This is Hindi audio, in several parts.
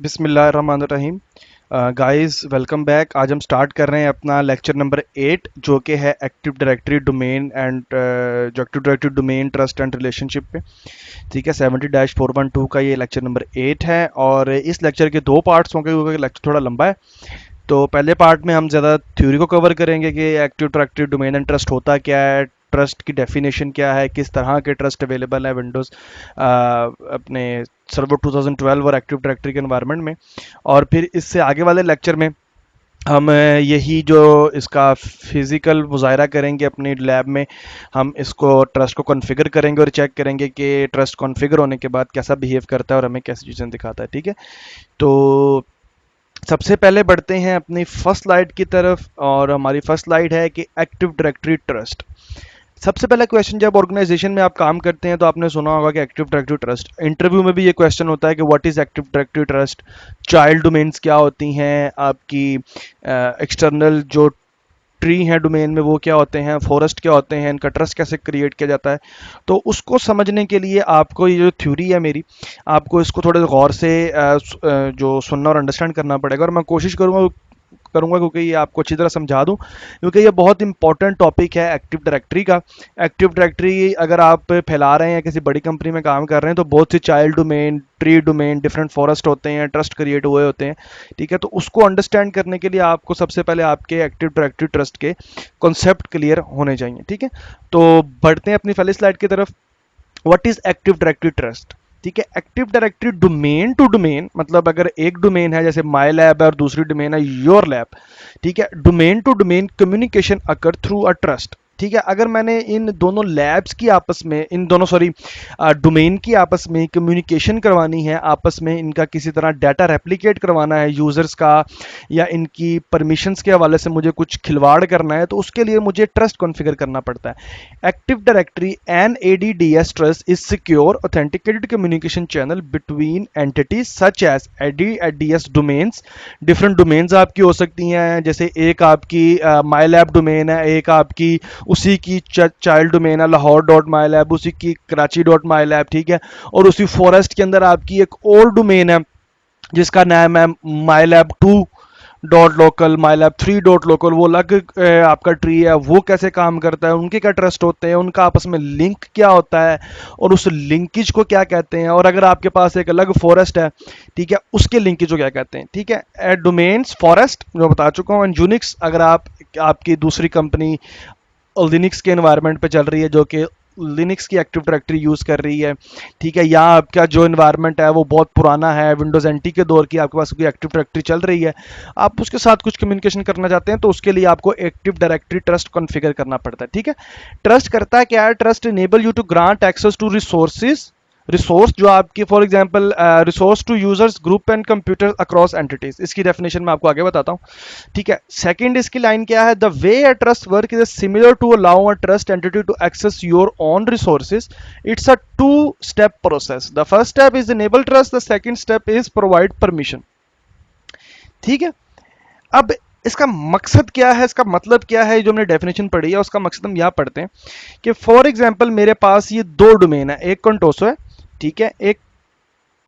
बिस्मिल्लाहिर्रहमानिर्रहीम। Guys welcome back. आज हम स्टार्ट कर रहे हैं अपना लेक्चर नंबर 8 जो कि है एक्टिव डायरेक्टरी डोमेन एंड जो active directory domain trust and relationship पे। ठीक है, 70-412 का ये लेक्चर नंबर 8 है और इस लेक्चर के दो पार्ट्स होंगे क्योंकि लेक्चर थोड़ा लंबा है। तो पहले पार्ट में हम ज़्यादा थ्योरी को कवर करेंगे कि active directory domain and trust होता क्या है, ट्रस्ट की डेफिनेशन क्या है, किस तरह के ट्रस्ट अवेलेबल है विंडोज़ अपने सर्वर 2012 और एक्टिव डायरेक्टरी के एनवायरनमेंट में। और फिर इससे आगे वाले लेक्चर में हम यही जो इसका फिज़िकल मुज़ाहरा करेंगे अपनी लैब में, हम इसको ट्रस्ट को कॉन्फ़िगर करेंगे और चेक करेंगे कि ट्रस्ट कॉन्फ़िगर होने के बाद कैसा बिहेव करता है और हमें कैसी चीज़ें दिखाता है। ठीक है, तो सबसे पहले बढ़ते हैं अपनी फर्स्ट स्लाइड की तरफ और हमारी फर्स्ट स्लाइड है कि एक्टिव डायरेक्टरी ट्रस्ट। सबसे पहला क्वेश्चन, जब ऑर्गेनाइजेशन में आप काम करते हैं तो आपने सुना होगा कि एक्टिव डायरेक्टरी ट्रस्ट, इंटरव्यू में भी ये क्वेश्चन होता है कि what is active directory trust, child domains क्या होती हैं, आपकी एक्सटर्नल जो ट्री हैं डोमेन में वो क्या होते हैं, फॉरेस्ट क्या होते हैं, इनका ट्रस्ट कैसे क्रिएट किया जाता है। तो उसको समझने के लिए आपको ये जो थ्योरी है मेरी, आपको इसको थोड़े गौर से जो सुनना और अंडरस्टैंड करना पड़ेगा और मैं कोशिश करूंगा क्योंकि ये आपको अच्छी तरह समझा दूं, क्योंकि ये बहुत इंपॉर्टेंट टॉपिक है एक्टिव डायरेक्टरी का। एक्टिव डायरेक्टरी अगर आप फैला रहे हैं, किसी बड़ी कंपनी में काम कर रहे हैं, तो बहुत सी child domain, tree domain, different forest होते हैं, ट्रस्ट क्रिएट हुए होते हैं। ठीक है, तो उसको अंडरस्टैंड करने के लिए आपको सबसे पहले आपके एक्टिव डायरेक्टरी ट्रस्ट के कॉन्सेप्ट क्लियर होने चाहिए। ठीक है, तो बढ़ते हैं अपनी पहली स्लाइड की तरफ। What is active directory trust? ठीक है, active directory domain to domain, मतलब अगर एक डोमेन है जैसे माई लैब है और दूसरी डोमेन है योर लैब, ठीक है, domain to domain communication occur through a trust. ठीक है, अगर मैंने इन दोनों लैब्स की आपस में, इन दोनों सॉरी डोमेन की आपस में कम्युनिकेशन करवानी है, आपस में इनका किसी तरह डाटा रेप्लिकेट करवाना है यूज़र्स का, या इनकी परमिशंस के हवाले से मुझे कुछ खिलवाड़ करना है, तो उसके लिए मुझे ट्रस्ट कॉन्फ़िगर करना पड़ता है। Active directory an ADDS trust is secure authenticated communication channel between entities such as ADDS domains. Different domains आपकी हो सकती हैं, जैसे एक आपकी माई लैब डोमेन है, एक आपकी उसी की चाइल्ड डोमेन है लाहौर डॉट माई लैब, उसी की कराची डॉट माई लैब। ठीक है, और उसी फॉरेस्ट के अंदर आपकी एक और डोमेन है जिसका नाम है माई लैब 2 .लोकल, माई लैब 3 .लोकल। वो अलग आपका ट्री है, वो कैसे काम करता है, उनके क्या ट्रस्ट होते हैं, उनका आपस में लिंक क्या होता है और उस लिंकेज को क्या कहते हैं, और अगर आपके पास एक अलग फॉरेस्ट है, ठीक है, उसके लिंकेज को क्या कहते हैं। ठीक है, डोमेन्स फॉरेस्ट जो बता चुका हूँ, एंड यूनिक्स अगर आप आपकी दूसरी कंपनी लिनक्स के एनवायरनमेंट पे चल रही है जो कि लिनक्स की एक्टिव डायरेक्टरी यूज़ कर रही है। ठीक है, या आपका जो एनवायरनमेंट है वो बहुत पुराना है, विंडोज़ एनटी के दौर की आपके पास कोई एक्टिव डायरेक्टरी चल रही है, आप उसके साथ कुछ कम्युनिकेशन करना चाहते हैं, तो उसके लिए आपको एक्टिव डायरेक्टरी ट्रस्ट कॉन्फ़िगर करना पड़ता है। ठीक है, ट्रस्ट करता है क्या है? Trust enable you to grant access to resources, resource जो आपकी for example resource to users group and computer across entities. इसकी डेफिनेशन मैं आपको आगे बताता हूँ। ठीक है, सेकंड इसकी लाइन क्या है? The way a trust work is similar to allow a trust entity to access your own resources. It's a two step process. The first step is enable trust, the second step is provide permission. ठीक है, अब इसका मकसद क्या है, इसका मतलब क्या है, जो हमने डेफिनेशन पढ़ी है उसका मकसद हम यहाँ पढ़ते हैं कि फॉर एग्जाम्पल मेरे पास ये दो डोमेन है, एक कंटोसो है, ठीक है, एक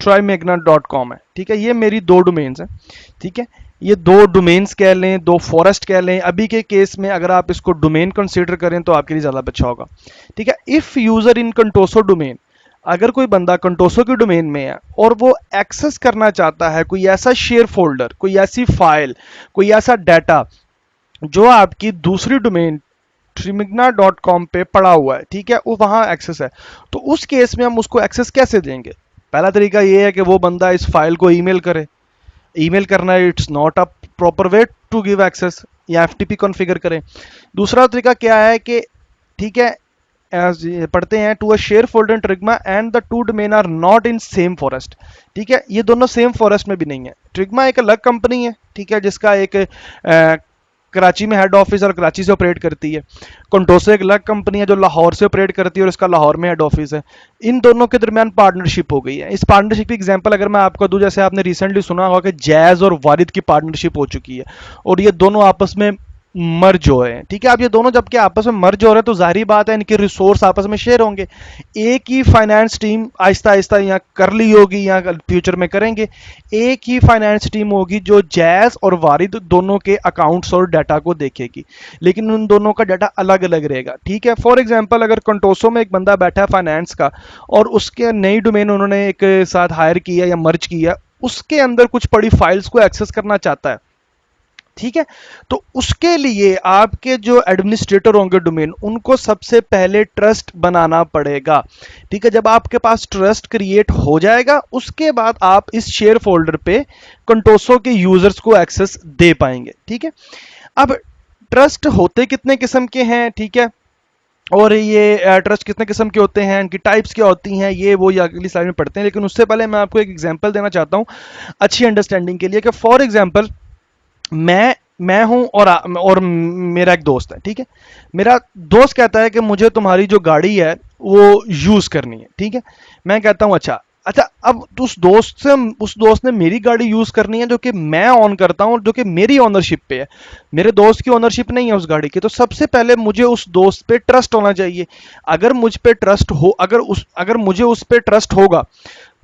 trimagna.com है। ठीक है, ये मेरी दो डोमेन्स हैं। ठीक है, ये दो डोमेन्स कह लें, दो फॉरेस्ट कह लें। अभी के केस में अगर आप इसको डोमेन कंसीडर करें तो आपके लिए ज़्यादा अच्छा होगा। ठीक है, इफ़ यूज़र इन कंटोसो डोमेन, अगर कोई बंदा कंटोसो के डोमेन में है और वो एक्सेस करना चाहता है कोई ऐसा शेयर फोल्डर, कोई ऐसी फाइल, कोई ऐसा डाटा जो आपकी दूसरी डोमेन trimagna.com पे पड़ा हुआ है, ठीक है, वो वहाँ एक्सेस है, तो उस केस में हम उसको एक्सेस कैसे देंगे? पहला तरीका ये है कि वो बंदा इस फाइल को ईमेल करे। ईमेल करना it's not a proper way to give access, या FTP कॉन्फ़िगर करें। दूसरा तरीका क्या है कि ठीक है, पढ़ते हैं, to a share folder in Trigma and the two domain are not in same forest. ठीक है, ये दोनों सेम फॉरेस्ट में भी नहीं है। ट्रिग्मा एक अलग कंपनी है, ठीक है, जिसका एक कराची में हेड ऑफिस और कराची से ऑपरेट करती है। कंटोसो एक अलग कंपनी है जो लाहौर से ऑपरेट करती है और इसका लाहौर में हेड ऑफिस है। इन दोनों के दरमियान पार्टनरशिप हो गई है। इस पार्टनरशिप की एग्जांपल अगर मैं आपको दूं, जैसे आपने रिसेंटली सुना होगा कि जैज़ और वारिद की पार्टनरशिप हो चुकी है और ये दोनों आपस में मर्ज हो रहे हैं, ठीक है। अब ये दोनों जबकि आपस में मर्ज हो रहे हैं तो जाहिर बात है इनके रिसोर्स आपस में शेयर होंगे। एक ही फाइनेंस टीम आहिस्ता आहिस्ता यहाँ कर ली होगी या फ्यूचर में करेंगे। एक ही फाइनेंस टीम होगी जो जैज़ और वारिद दोनों के अकाउंट्स और डाटा को देखेगी, लेकिन उन दोनों का डाटा अलग अलग रहेगा, ठीक है। फॉर एग्जाम्पल अगर कंटोसो में एक बंदा बैठा है फाइनेंस का और उसके नई डोमेन उन्होंने एक साथ हायर किया या मर्ज किया, उसके अंदर कुछ पड़ी फाइल्स को एक्सेस करना चाहता है, ठीक है। तो उसके लिए आपके जो एडमिनिस्ट्रेटर होंगे डोमेन, उनको सबसे पहले ट्रस्ट बनाना पड़ेगा, ठीक है। जब आपके पास ट्रस्ट क्रिएट हो जाएगा उसके बाद आप इस शेयर फोल्डर पे कंटोसो के यूजर्स को एक्सेस दे पाएंगे, ठीक है। अब ट्रस्ट होते कितने किस्म के हैं, ठीक है, और ये ट्रस्ट कितने किस्म के होते हैं, इनकी टाइप्स क्या होती हैं, ये अगली स्लाइड में पढ़ते हैं। लेकिन उससे पहले मैं आपको एक एग्जांपल देना चाहता हूं अच्छी अंडरस्टैंडिंग के लिए कि फॉर एग्जांपल मैं हूं और मेरा एक दोस्त है, ठीक है। मेरा दोस्त कहता है कि मुझे तुम्हारी जो गाड़ी है वो यूज करनी है, ठीक है। मैं कहता हूं अच्छा अच्छा। अब उस दोस्त ने मेरी गाड़ी यूज करनी है जो कि मैं ऑन करता हूं और जो कि मेरी ओनरशिप पे है, मेरे दोस्त की ओनरशिप नहीं है उस गाड़ी की। तो सबसे पहले मुझे उस दोस्त पे ट्रस्ट होना चाहिए। अगर मुझ पे ट्रस्ट हो अगर मुझे उस पे ट्रस्ट होगा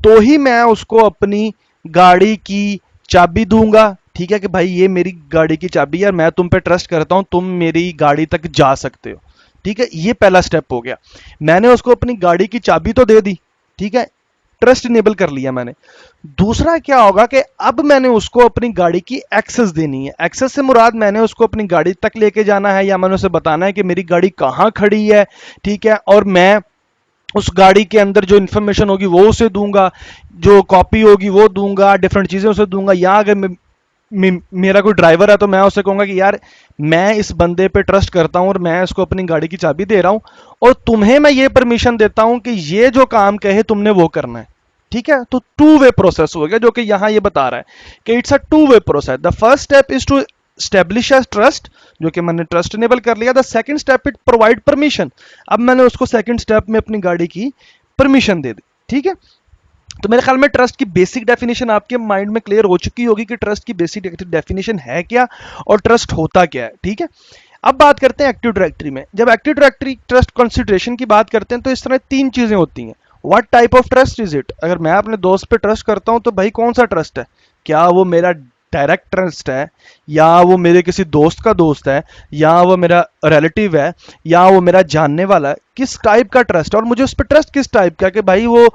तो ही मैं उसको अपनी गाड़ी की चाबी दूंगा, ठीक है, कि भाई ये मेरी गाड़ी की चाबी है, मैं तुम पे ट्रस्ट करता हूं, तुम मेरी गाड़ी तक जा सकते हो, ठीक है। ये पहला स्टेप हो गया, मैंने उसको अपनी गाड़ी की चाबी तो दे दी, ठीक है, ट्रस्ट इनेबल कर लिया मैंने। दूसरा क्या होगा कि अब मैंने उसको अपनी गाड़ी की एक्सेस देनी है। एक्सेस से मुराद मैंने उसको अपनी गाड़ी तक लेके जाना है या मैंने उसे बताना है कि मेरी गाड़ी कहां खड़ी है, ठीक है, और मैं उस गाड़ी के अंदर जो इन्फॉर्मेशन होगी वो उसे दूंगा, जो कॉपी होगी वो दूंगा, डिफरेंट चीजें उसे दूंगा। या अगर मेरा कोई ड्राइवर है तो मैं उसे कहूंगा कि यार मैं इस बंदे पे ट्रस्ट करता हूं और मैं इसको अपनी गाड़ी की चाबी दे रहा हूं और तुम्हें मैं ये परमिशन देता हूं कि ये जो काम कहे तुमने वो करना है, ठीक है। तो टू वे प्रोसेस हो गया जो कि यहां ये बता रहा है कि it's a two way process. The first step is to establish a trust, जो कि मैंने ट्रस्ट इनेबल कर लिया। The second step it provide permission, अब मैंने उसको सेकंड स्टेप में अपनी गाड़ी की परमिशन दे दी, ठीक है। तो मेरे ख्याल में ट्रस्ट की बेसिक डेफिनेशन आपके माइंड में क्लियर हो चुकी होगी कि ट्रस्ट की बेसिक डेफिनेशन है क्या और ट्रस्ट होता क्या है, ठीक है। अब बात करते हैं एक्टिव डायरेक्टरी में। जब एक्टिव डायरेक्टरी ट्रस्ट कंसिडरेशन की बात करते हैं तो इस तरह तीन चीजें होती हैं। What type of trust is it? अगर मैं अपने दोस्त पे ट्रस्ट करता हूं तो भाई कौन सा ट्रस्ट है? क्या वो मेरा डायरेक्ट ट्रस्ट है, या वो मेरे किसी दोस्त का दोस्त है, या वो मेरा रिलेटिव है, या वो मेरा जानने वाला है? किस टाइप का ट्रस्ट है और मुझे उस पर ट्रस्ट किस टाइप का कि भाई वो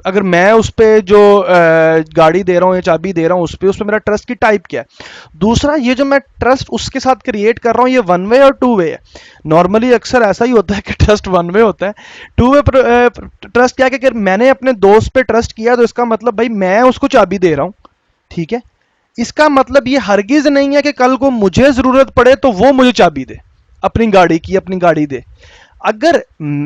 अगर मैं उस पर जो गाड़ी दे रहा हूँ या चाबी दे रहा हूँ उस पर मेरा ट्रस्ट की टाइप क्या है। दूसरा, ये जो मैं ट्रस्ट उसके साथ क्रिएट कर रहा हूँ ये वन वे और टू वे है। नॉर्मली अक्सर ऐसा ही होता है कि ट्रस्ट वन वे होता है। टू वे ट्रस्ट क्या है कि अगर मैंने अपने दोस्त पे ट्रस्ट किया तो इसका मतलब भाई मैं उसको चाबी दे रहा हूँ, ठीक है। इसका मतलब ये हरगिज नहीं है कि कल को मुझे जरूरत पड़े तो वो मुझे चाबी दे अपनी गाड़ी दे। अगर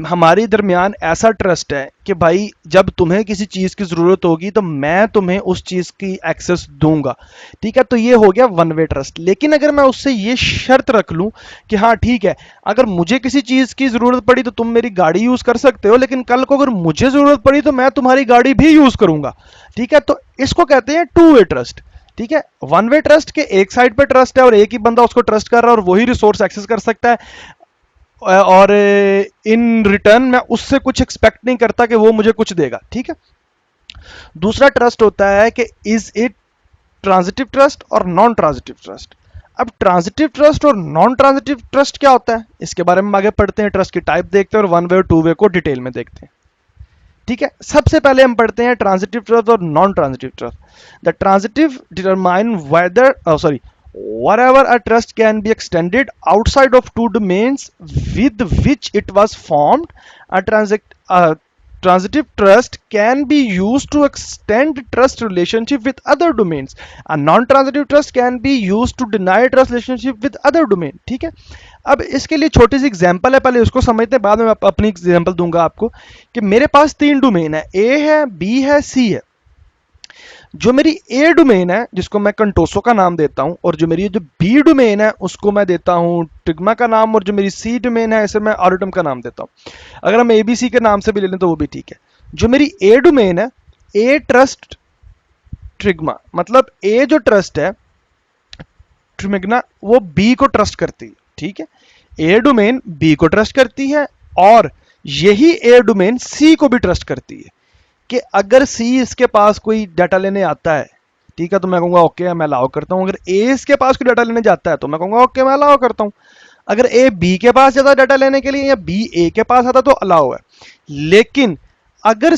हमारे दरमियान ऐसा ट्रस्ट है कि भाई जब तुम्हें किसी चीज की जरूरत होगी तो मैं तुम्हें उस चीज की एक्सेस दूंगा, ठीक है, तो ये हो गया वन वे ट्रस्ट। लेकिन अगर मैं उससे ये शर्त रख लूं कि हाँ ठीक है, अगर मुझे किसी चीज की जरूरत पड़ी तो तुम मेरी गाड़ी यूज कर सकते हो, लेकिन कल को अगर मुझे जरूरत पड़ी तो मैं तुम्हारी गाड़ी भी यूज करूंगा, ठीक है, तो इसको कहते हैं टू वे ट्रस्ट, ठीक है। वन वे ट्रस्ट के एक साइड पे ट्रस्ट है और एक ही बंदा उसको ट्रस्ट कर रहा है और वही रिसोर्स एक्सेस कर सकता है और इन रिटर्न मैं उससे कुछ एक्सपेक्ट नहीं करता कि वो मुझे कुछ देगा, ठीक है। दूसरा ट्रस्ट होता है कि इज इट ट्रांजिटिव ट्रस्ट और नॉन ट्रांजिटिव ट्रस्ट। अब ट्रांजिटिव ट्रस्ट और नॉन ट्रांजिटिव ट्रस्ट क्या होता है इसके बारे में आगे पढ़ते हैं, ट्रस्ट की टाइप देखते हैं और वन वे और टू वे को डिटेल में देखते हैं, ठीक है। सबसे पहले हम पढ़ते हैं ट्रांजिटिव ट्रस्ट और non transitive trust. The transitive determine whether wherever a trust can be extended outside of two domains with which it was formed. A transitive trust can be used to extend trust relationship with other domains. A non-transitive trust can be used to deny trust relationship with other domain, ठीक है। अब इसके लिए छोटी सी एग्जांपल है, पहले उसको समझते हैं, बाद में मैं अपनी एग्जांपल दूंगा आपको कि मेरे पास तीन डोमेन है, ए है, बी है, सी है। जो मेरी ए डोमेन है जिसको मैं कंटोसो का नाम देता हूं और जो मेरी जो बी डोमेन है उसको मैं देता हूं ट्रिग्मा का नाम, और जो मेरी सी डोमेन है इसे मैं ऑरिटम का नाम देता हूं। अगर हम एबीसी के नाम से भी ले लें तो वो भी ठीक है। जो मेरी ए डोमेन है, ए ट्रस्ट ट्रिग्मा, मतलब ए जो ट्रस्ट है मेघना वो बी को ट्रस्ट करती है, ठीक है। ए डोमेन बी को ट्रस्ट करती है और यही ए डोमेन सी को भी ट्रस्ट करती है कि अगर सी इसके पास कोई डाटा लेने आता है, ठीक है, तो मैं कहूंगा ओके मैं अलाउ करता हूं। अगर ए इसके पास कोई डाटा लेने जाता है तो मैं कहूंगा ओके मैं अलाउ करता हूं। अगर ए बी के पास जाता है डाटा लेने के लिए या बी ए के पास आता तो अलाउ है। लेकिन अगर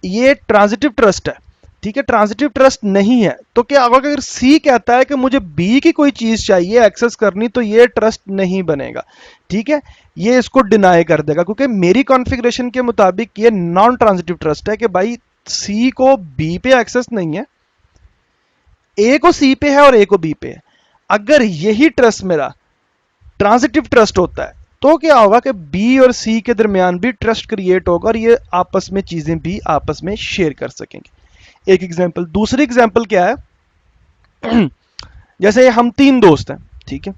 ये ट्रांजिटिव ट्रस्ट है, ठीक है, ट्रांजिटिव ट्रस्ट नहीं है तो क्या होगा? अगर सी कहता है कि मुझे बी की कोई चीज चाहिए एक्सेस करनी, तो ये ट्रस्ट नहीं बनेगा, ठीक है, ये इसको डिनाई कर देगा क्योंकि मेरी कॉन्फ़िगरेशन के मुताबिक ये नॉन ट्रांजिटिव ट्रस्ट है कि भाई सी को बी पे एक्सेस नहीं है, ए को सी पे है और ए को बी पे है। अगर यही ट्रस्ट मेरा ट्रांजिटिव ट्रस्ट होता है तो क्या होगा कि बी और सी के दरमियान भी ट्रस्ट क्रिएट होगा और ये आपस में चीजें भी आपस में शेयर कर सकेंगे। एक एग्जांपल। दूसरी एग्जांपल क्या है? जैसे हम तीन दोस्त हैं, ठीक है,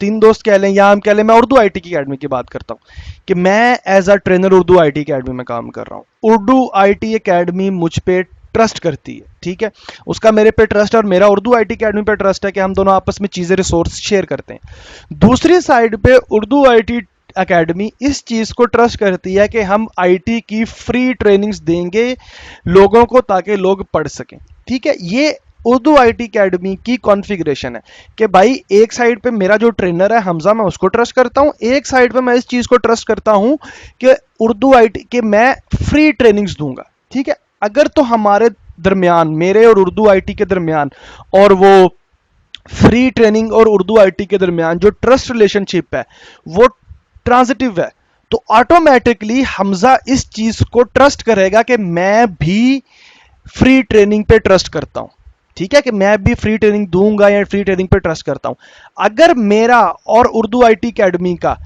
तीन दोस्त कह लें या हम कह लें, मैं उर्दू आईटी की अकेडमी की बात करता हूं कि मैं as a trainer Urdu IT academy में काम कर रहा हूं। उर्दू आईटी अकेडमी मुझ पे ट्रस्ट करती है, ठीक है, उसका मेरे पे ट्रस्ट और मेरा उर्दू आईटी अकेडमी पे ट्रस्ट है कि हम दोनों आपस में चीजें रिसोर्स शेयर करते हैं। दूसरी साइड पे उर्दू आईटी एकेडमी इस चीज को ट्रस्ट करती है कि हम आईटी की फ्री ट्रेनिंग्स देंगे लोगों को ताकि लोग पढ़ सकें, ठीक है। ये उर्दू आईटी एकेडमी की कॉन्फ़िगरेशन है कि भाई एक साइड पे मेरा जो ट्रेनर है हमजा, मैं उसको ट्रस्ट करता हूं, एक साइड पे मैं इस चीज को ट्रस्ट करता हूं कि उर्दू आईटी के मैं फ्री ट्रेनिंग्स दूंगा, ठीक है। अगर तो हमारे दरमियान, मेरे और उर्दू आईटी के दरमियान और वो फ्री ट्रेनिंग और उर्दू आईटी के दरमियान जो ट्रस्ट रिलेशनशिप है वो ट्रांजिटिव है, तो ऑटोमेटिकली हमजा इस चीज को ट्रस्ट करेगा कि मैं भी फ्री ट्रेनिंग पे ट्रस्ट करता हूं, ठीक है, कि मैं भी फ्री ट्रेनिंग दूंगा या फ्री ट्रेनिंग पे ट्रस्ट करता हूं। अगर मेरा और उर्दू आईटी अकेडमी का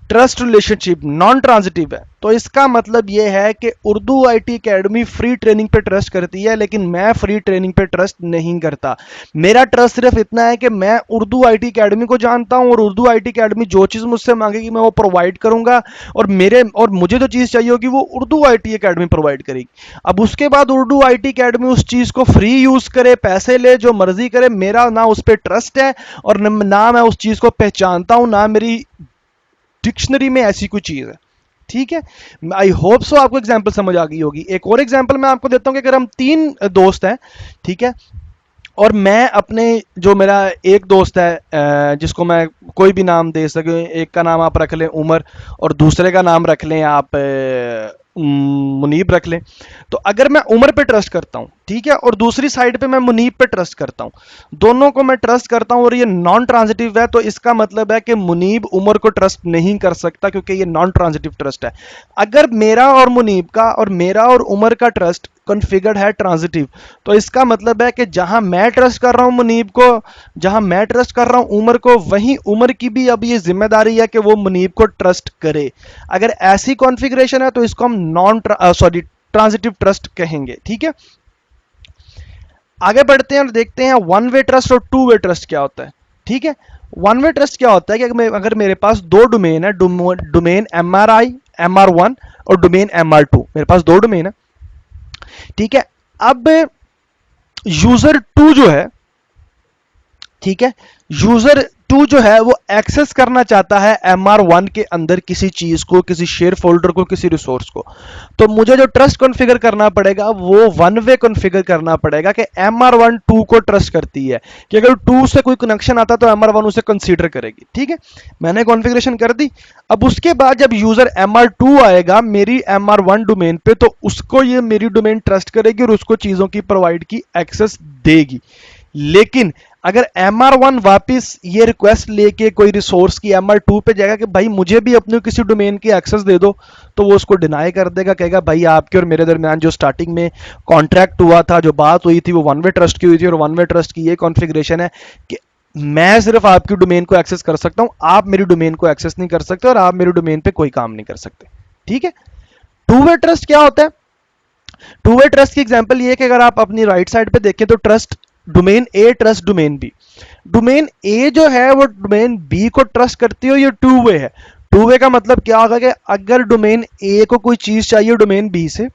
ट्रस्ट रिलेशनशिप नॉन ट्रांजिटिव है तो इसका मतलब यह है कि Urdu IT academy free training पे ट्रस्ट करती है लेकिन मैं फ्री ट्रेनिंग पे ट्रस्ट नहीं करता। मेरा ट्रस्ट सिर्फ इतना है कि मैं उर्दू आईटी अकेडमी को जानता हूं और उर्दू आईटी अकेडमी जो चीज मुझसे मांगेगी मैं वो प्रोवाइड करूंगा और मुझे जो चीज चाहिए होगी वो उर्दू आईटी अकेडमी प्रोवाइड करेगी। अब उसके बाद उर्दू आईटी अकेडमी उस चीज को फ्री यूज करे, पैसे ले, जो मर्जी करे, मेरा ना उस पर ट्रस्ट है और ना मैं उस चीज को पहचानता हूं, ना मेरी डिक्शनरी में ऐसी कोई चीज है, ठीक है। आई होप सो आपको एग्जांपल समझ आ गई होगी। एक और एग्जांपल मैं आपको देता हूं कि अगर हम तीन दोस्त हैं, ठीक है, और मैं अपने, जो मेरा एक दोस्त है जिसको मैं कोई भी नाम दे सके, एक का नाम आप रख लें उमर और दूसरे का नाम रख लें आप मुनीब रख लें। तो अगर मैं उमर पे ट्रस्ट करता हूं, ठीक है, और दूसरी साइड पे मैं मुनीब पे ट्रस्ट करता हूं, दोनों को मैं ट्रस्ट करता हूं और ये नॉन ट्रांजिटिव है, तो इसका मतलब है कि मुनीब उमर को ट्रस्ट नहीं कर सकता क्योंकि ये नॉन ट्रांजिटिव ट्रस्ट है। अगर मेरा और मुनीब का और मेरा और उमर का ट्रस्ट कॉन्फ़िगर्ड है ट्रांजिटिव, तो इसका मतलब है कि जहां मैं ट्रस्ट कर रहा हूं मुनीब को, जहां मैं ट्रस्ट कर रहा हूं उमर को, वहीं उमर की भी अब ये जिम्मेदारी है कि वो मुनीब को ट्रस्ट करे। अगर ऐसी कॉन्फ़िगरेशन है तो इसको हम ट्रांजिटिव ट्रस्ट कहेंगे, ठीक है। आगे बढ़ते हैं और देखते हैं वन वे ट्रस्ट और टू वे ट्रस्ट क्या होता है, ठीक है। वन वे ट्रस्ट क्या होता है कि अगर मेरे पास दो डोमेन है, डोमेन MRI MR1 और डोमेन MR2, मेरे पास दो डोमेन है, ठीक है। अब यूजर 2 जो है, ठीक है, यूजर 2 जो है वो एक्सेस करना चाहता है MR1 के अंदर किसी चीज को, किसी शेयर फोल्डर को, किसी रिसोर्स को। तो मुझे जो ट्रस्ट कॉन्फ़िगर करना पड़ेगा वो वन वे कॉन्फ़िगर करना पड़ेगा कि MR1 2 को ट्रस्ट करती है कि अगर 2 से कोई कनेक्शन आता तो MR1 उसे कंसीडर करेगी, ठीक है। मैंने कॉन्फ़िगरेशन कर दी। अब उसके बाद जब यूजर MR2 आएगा मेरी MR1 डोमेन पे, तो उसको ये मेरी डोमेन ट्रस्ट करेगी और उसको चीजों की प्रोवाइड की एक्सेस देगी। लेकिन अगर MR1 वापस ये रिक्वेस्ट लेके कोई रिसोर्स की MR2 पे जाएगा कि भाई मुझे भी अपने किसी डोमेन की एक्सेस दे दो, तो वो उसको डिनाई कर देगा, कहेगा भाई आपके और मेरे दरमियान जो स्टार्टिंग में कॉन्ट्रैक्ट हुआ था, जो बात हुई थी, वो वन वे ट्रस्ट की हुई थी और वन वे ट्रस्ट की ये कॉन्फ़िगरेशन है कि मैं सिर्फ आपकी डोमेन को एक्सेस कर सकता हूं, आप मेरी डोमेन को एक्सेस नहीं कर सकते और आप मेरी डोमेन पे कोई काम नहीं कर सकते, ठीक है। टू वे ट्रस्ट क्या होता है? टू वे ट्रस्ट की एग्जांपल ये है कि अगर आप अपनी राइट साइड पे देखें तो trust domain a trust domain B. Domain ए जो है वो डोमेन बी को ट्रस्ट करती है, ये टू वे है। टू वे का मतलब क्या होगा कि अगर डोमेन ए को कोई चीज चाहिए डोमेन बी से,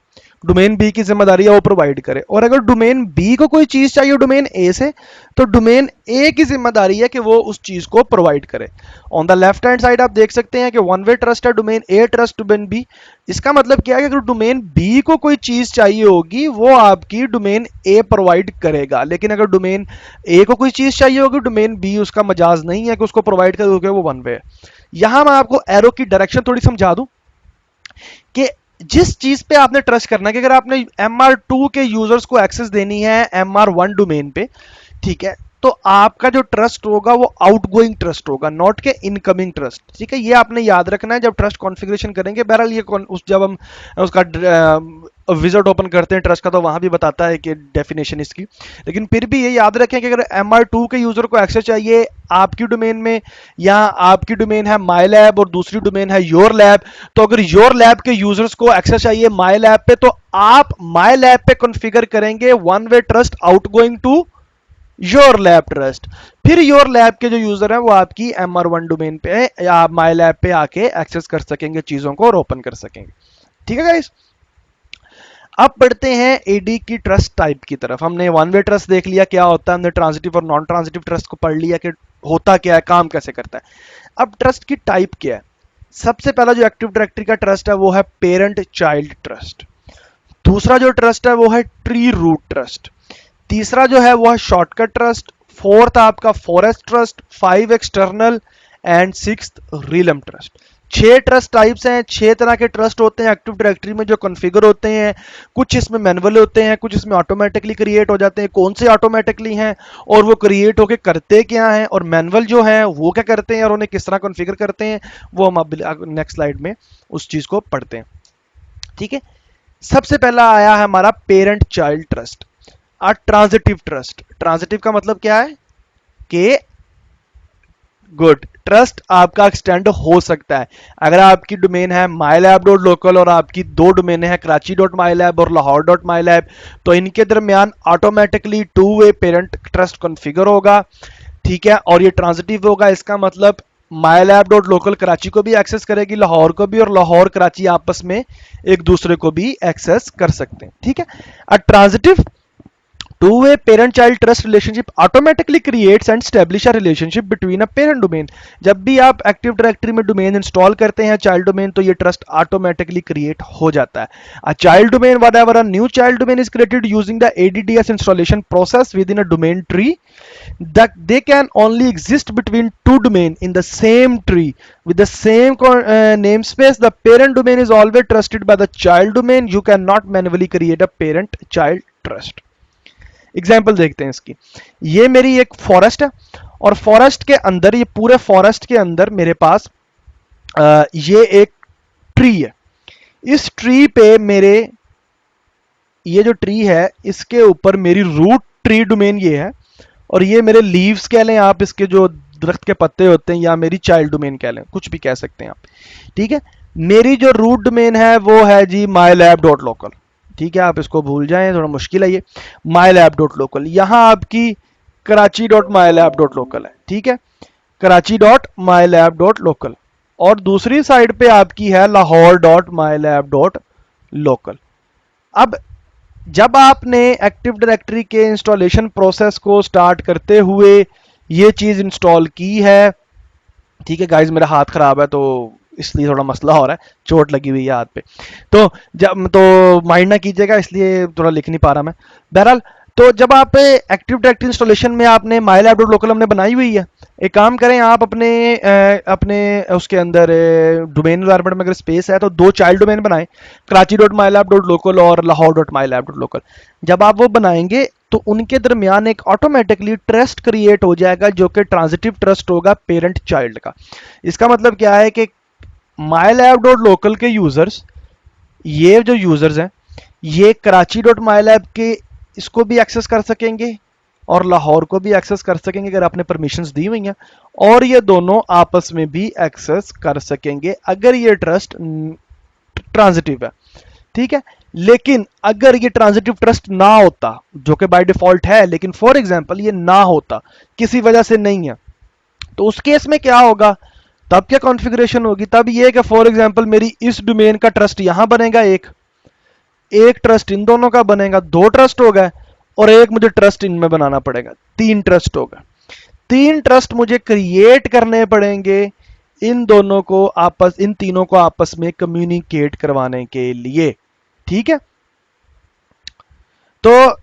डोमेन बी की जिम्मेदारी है वो प्रोवाइड करे। और अगर डोमेन बी को कोई चीज चाहिए डोमेन ए से, तो डोमेन ए की जिम्मेदारी है कि वो उस चीज को प्रोवाइड करे। On the left hand side आप देख सकते हैं कि वन वे ट्रस्ट है, domain a trust domain B. इसका मतलब क्या है कि अगर डोमेन बी को कोई चीज चाहिए होगी वो आपकी डोमेन ए प्रोवाइड करेगा, लेकिन अगर डोमेन ए को कोई चीज चाहिए होगी डोमेन बी उसका मजाज नहीं है कि उसको प्रोवाइड करोगे, वो वन वे है। यहां मैं आपको एरो की डायरेक्शन थोड़ी समझा दूं कि जिस चीज पे आपने ट्रस्ट करना है कि अगर आपने MR2 के यूजर्स को एक्सेस देनी है MR1 डोमेन पे, ठीक है, तो आपका जो ट्रस्ट होगा वो आउटगोइंग ट्रस्ट होगा, नॉट के इनकमिंग ट्रस्ट। ठीक है, ये आपने याद रखना है जब ट्रस्ट कॉन्फ़िगरेशन करेंगे। बहरहाल ये जब हम उसका विजिट ओपन करते हैं ट्रस्ट का तो वहां भी बताता है कि डेफिनेशन इसकी, लेकिन फिर भी ये याद रखें कि अगर MR2 के यूजर को एक्सेस चाहिए आपकी डोमेन में, या आपकी डोमेन है माई लैब और दूसरी डोमेन है योर लैब, तो अगर योर लैब के यूजर्स को एक्सेस चाहिए माई लैब पे, तो आप माई लैब पे कॉन्फ़िगर करेंगे one way trust outgoing to your lab trust. फिर योर लैब के जो यूजर हैं वो आपकी MR1 डोमेन पे या माई लैब पे आके एक्सेस कर सकेंगे चीजों को और ओपन कर सकेंगे। ठीक है गाइस, अब बढ़ते हैं एडी की ट्रस्ट टाइप की तरफ। हमने वन वे ट्रस्ट देख लिया क्या होता है, हमने ट्रांजिटिव और नॉन ट्रांजिटिव ट्रस्ट को पढ़ लिया कि होता क्या है, काम कैसे करता है। अब ट्रस्ट की टाइप क्या है। सबसे पहला जो एक्टिव डायरेक्टरी का ट्रस्ट है वो है पेरेंट चाइल्ड ट्रस्ट। दूसरा जो ट्रस्ट है वो है ट्री रूट ट्रस्ट। तीसरा जो है वो है शॉर्टकट ट्रस्ट। फोर्थ आपका forest trust. 5 external and 6th realm trust. 6 trust types हैं, 6 तरह के ट्रस्ट होते हैं एक्टिव डायरेक्टरी में जो कॉन्फ़िगर होते हैं। कुछ इसमें मैनुअल होते हैं, कुछ इसमें ऑटोमेटिकली क्रिएट हो जाते हैं। कौन से ऑटोमेटिकली हैं और वो क्रिएट होके करते क्या हैं, और मैनुअल जो है वो क्या करते हैं और उन्हें किस तरह कॉन्फ़िगर करते हैं, वो हम अब नेक्स्ट स्लाइड में उस चीज़ को पढ़ते हैं। ठीक है, सबसे पहला आया है हमारा parent child trust. Transitive trust. Transitive का मतलब क्या है कि गुड ट्रस्ट आपका एक्सटेंड हो सकता है। अगर आपकी डोमेन है mylab.local और आपकी दो डोमेन है कराची.mylab और लाहौर.mylab, तो इनके दरमियान ऑटोमेटिकली 2 वे पेरेंट ट्रस्ट कॉन्फ़िगर होगा। ठीक है, और ये ट्रांजिटिव होगा। इसका मतलब mylab.local कराची को भी एक्सेस करेगी, लाहौर को भी, और लाहौर कराची आपस में एक दूसरे को भी एक्सेस कर सकते हैं। ठीक है, अ transitive 2 way parent child trust relationship automatically creates and establish a relationship between a parent domain। जब भी आप एक्टिव डायरेक्टरी में डोमेन इंस्टॉल करते हैं चाइल्ड डोमेन, तो ये ट्रस्ट ऑटोमेटिकली क्रिएट हो जाता है। A child domain, whatever a new child domain is created using the ADDS installation process within a domain tree, that they can only exist between two domain in the same tree with the same namespace. The parent domain is always trusted by the child domain. You cannot manually create a parent child trust। Example देखते हैं इसकी। ये मेरी एक फॉरेस्ट है और फॉरेस्ट के अंदर, ये पूरे फॉरेस्ट के अंदर मेरे पास ये एक ट्री है। इस ट्री पे मेरे, ये जो ट्री है इसके ऊपर मेरी रूट ट्री डोमेन ये है, और ये मेरे लीव्स कह लें आप, इसके जो दरख्त के पत्ते होते हैं, या मेरी चाइल्ड डोमेन कह लें, कुछ भी कह सकते हैं आप। ठीक है, मेरी जो रूट डोमेन है वो है जी mylab.local। ठीक है, आप इसको भूल जाएं, थोड़ा मुश्किल है ये। mylab.local, यहां आपकी कराची.mylab.local है। ठीक है, कराची.mylab.local, और दूसरी साइड पे आपकी है lahore.mylab.local। अब जब आपने एक्टिव डायरेक्टरी के इंस्टॉलेशन प्रोसेस को स्टार्ट करते हुए ये चीज इंस्टॉल की है, ठीक है गाइज, मेरा हाथ खराब है तो इसलिए थोड़ा मसला हो रहा है, चोट लगी हुई है हाथ पे, तो जब तो माइंड ना कीजिएगा, इसलिए थोड़ा लिख नहीं पा रहा मैं। बहरहाल, तो जब आप एक्टिव डायरेक्टरी इंस्टॉलेशन में आपने mylab.local हमने बनाई हुई है, एक काम करें आप अपने उसके अंदर डोमेन एनवायरनमेंट में अगर स्पेस है तो 2 चाइल्ड डोमेन बनाएं, कराची.mylab.local और लाहौर.mylab.local। जब आप वो बनाएंगे तो उनके दरमियान एक ऑटोमेटिकली ट्रस्ट क्रिएट हो जाएगा जो कि ट्रांजिटिव ट्रस्ट होगा पेरेंट चाइल्ड का। इसका मतलब क्या है कि mylab.local के यूजर्स, ये जो यूजर्स हैं, ये कराची.mylab के इसको भी एक्सेस कर सकेंगे और लाहौर को भी एक्सेस कर सकेंगे अगर आपने परमिशंस दी हुई हैं, और ये दोनों आपस में भी एक्सेस कर सकेंगे अगर ये ट्रस्ट ट्रांजिटिव है। ठीक है, लेकिन अगर ये ट्रांजिटिव ट्रस्ट ना होता, जो कि बाय डिफॉल्ट है, लेकिन फॉर एग्जांपल ये ना होता, किसी वजह से नहीं है, तो उस केस में क्या होगा, तब क्या कॉन्फ़िगरेशन होगी, तब ये कि फॉर एग्जांपल मेरी इस डोमेन का ट्रस्ट यहां बनेगा एक, एक ट्रस्ट इन दोनों का बनेगा, दो ट्रस्ट हो गए, और एक मुझे ट्रस्ट इनमें बनाना पड़ेगा, तीन ट्रस्ट हो गए। तीन ट्रस्ट मुझे क्रिएट करने पड़ेंगे इन दोनों को आपस, इन तीनों को आपस में कम्युनिकेट करवाने के लिए। ठीक है, तो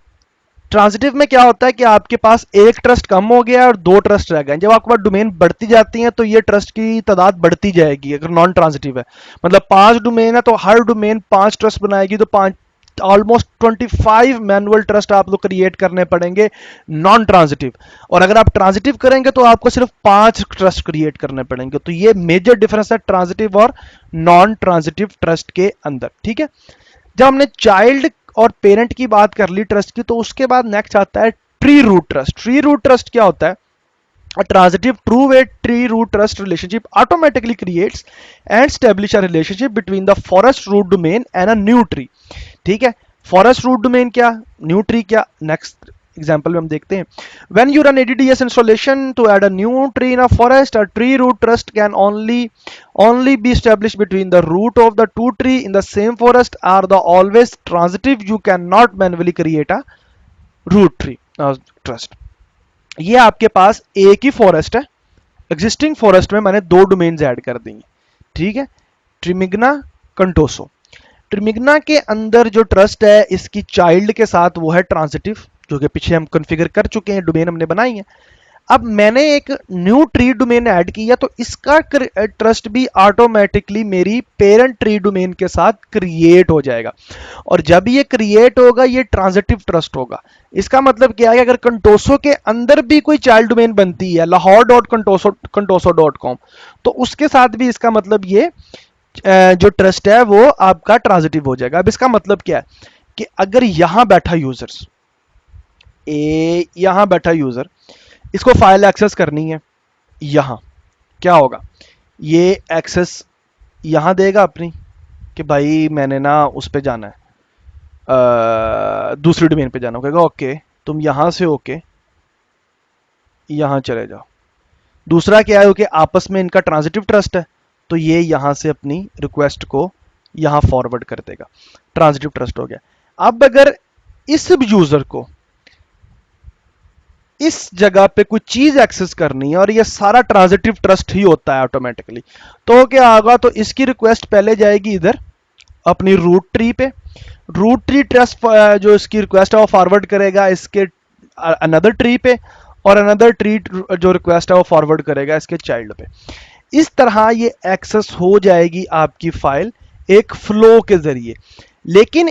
ट्रांजिटिव में क्या होता है कि आपके पास एक ट्रस्ट कम हो गया और दो ट्रस्ट रह गए। जब आपके पास डोमेन बढ़ती जाती है तो ये ट्रस्ट की तादाद बढ़ती जाएगी। अगर नॉन ट्रांजिटिव है, मतलब 5 डोमेन है तो हर डोमेन 5 ट्रस्ट बनाएगी, तो 5 ऑलमोस्ट 25 मैनुअल ट्रस्ट आपको क्रिएट करने पड़ेंगे नॉन ट्रांजिटिव। और अगर आप ट्रांजिटिव करेंगे तो आपको सिर्फ 5 ट्रस्ट क्रिएट करने पड़ेंगे। तो ये मेजर डिफरेंस है ट्रांजिटिव और नॉन ट्रांजिटिव ट्रस्ट के अंदर। ठीक है, जब हमने चाइल्ड और पेरेंट की बात कर ली ट्रस्ट की, तो उसके बाद नेक्स्ट आता है tree root trust. Tree root trust क्या होता है? A transitive two-way tree root trust relationship automatically creates and establish a relationship between the forest root domain and a new tree. ठीक है, forest root domain क्या, new tree क्या, next एग्जाम्पल में हम देखते हैं। When you run ADDS installation to add a new tree in a forest, a tree root trust can only be established between the root of the two tree in the same forest are the always transitive. You cannot manually create a root tree trust. ये आपके पास एक ही फॉरेस्ट है, एग्जिस्टिंग फॉरेस्ट में मैंने दो डोमेन्स ऐड कर दी हैं। ठीक है, ट्रिमिग्ना, कंटोसो। ट्रिमिग्ना के अंदर जो ट्रस्ट है इसकी चाइल्ड के साथ वो है ट्रांजिटिव, जो कि पीछे हम कॉन्फ़िगर कर चुके हैं, डोमेन हमने बनाई है। अब मैंने एक न्यू ट्री डोमेन ऐड किया तो इसका ट्रस्ट भी ऑटोमेटिकली मेरी पेरेंट ट्री डोमेन के साथ क्रिएट हो जाएगा। और जब ये क्रिएट होगा ये ट्रांजिटिव ट्रस्ट होगा। इसका मतलब क्या है कि अगर कंटोसो के अंदर भी कोई चाइल्ड डोमेन बनती है lahore.contoso.com, तो उसके साथ भी इसका मतलब ये जो ट्रस्ट है वो आपका ट्रांजिटिव हो जाएगा। अब इसका मतलब क्या है कि अगर यहां बैठा यूजर्स यहां बैठा यूजर इसको फाइल एक्सेस करनी है, यहां क्या होगा, ये एक्सेस यहां देगा अपनी कि भाई मैंने ना उस पे जाना है, दूसरी डोमेन पे जाना होगा। ओके, तुम यहां से होके यहां चले जाओ। दूसरा क्या है कि आपस में इनका ट्रांजिटिव ट्रस्ट है, तो ये यहां से अपनी रिक्वेस्ट को यहां फॉरवर्ड कर देगा, ट्रांजिटिव ट्रस्ट हो गया। अब अगर इस यूजर को इस जगह पे कुछ चीज एक्सेस करनी है और ये सारा ट्रांजिटिव ट्रस्ट ही होता है ऑटोमेटिकली, तो क्या होगा, तो इसकी रिक्वेस्ट पहले जाएगी इधर अपनी रूट ट्री पे। रूट ट्री ट्रस्ट जो इसकी रिक्वेस्ट है वो फॉरवर्ड करेगा इसके अनदर ट्री पे, और अनदर ट्री जो रिक्वेस्ट है वो फॉरवर्ड करेगा इसके चाइल्ड पे। इस तरह ये एक्सेस हो जाएगी आपकी फाइल एक फ्लो के जरिए। लेकिन